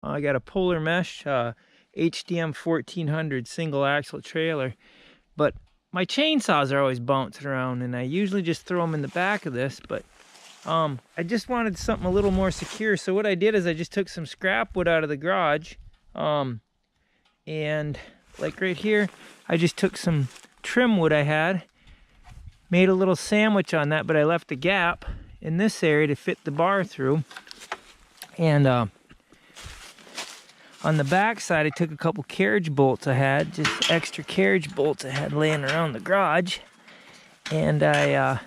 I got a Polar Mesh HDM 1400 single axle trailer, but my chainsaws are always bouncing around, and I usually just throw them in the back of this, but I just wanted something a little more secure. So what I did is I just took some scrap wood out of the garage, and like right here, I just took some trim wood I had, made a little sandwich on that, but I left a gap in this area to fit the bar through. And on the back side, I took a couple carriage bolts I had, just extra carriage bolts I had laying around the garage, and I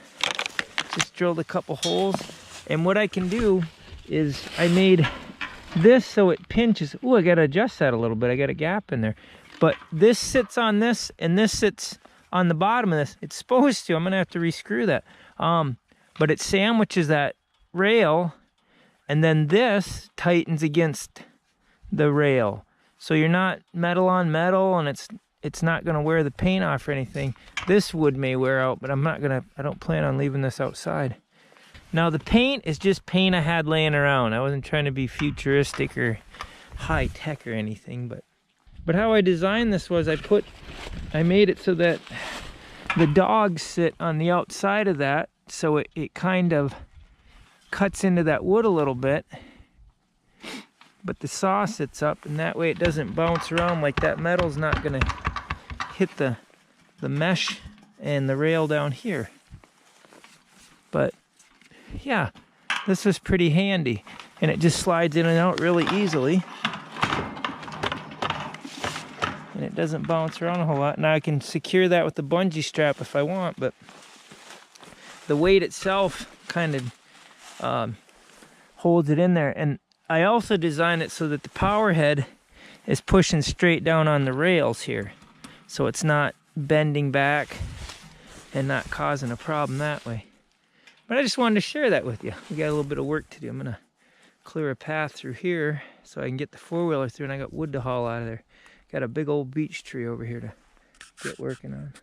just drilled a couple holes. And what I can do is I made this so it pinches. Oh, I gotta adjust that a little bit. I got a gap in there. But this sits on this, and this sits on the bottom of this. It's supposed to. I'm gonna have to rescrew that. But it sandwiches that rail, and then this tightens against the rail. So you're not metal on metal, and it's not gonna wear the paint off or anything. This wood may wear out, but I don't plan on leaving this outside. Now the paint is just paint I had laying around. I wasn't trying to be futuristic or high tech or anything, but how I designed this was I made it so that the dogs sit on the outside of that, so it kind of cuts into that wood a little bit, but the saw sits up, and that way it doesn't bounce around. Like that metal's not gonna hit the mesh and the rail down here. But yeah, this was pretty handy, and it just slides in and out really easily, and it doesn't bounce around a whole lot. Now I can secure that with the bungee strap if I want, but the weight itself kind of holds it in there. And I also designed it so that the power head is pushing straight down on the rails here, so it's not bending back and not causing a problem that way. But I just wanted to share that with you. We got a little bit of work to do. I'm gonna clear a path through here so I can get the four-wheeler through, and I got wood to haul out of there. Got a big old beech tree over here to get working on.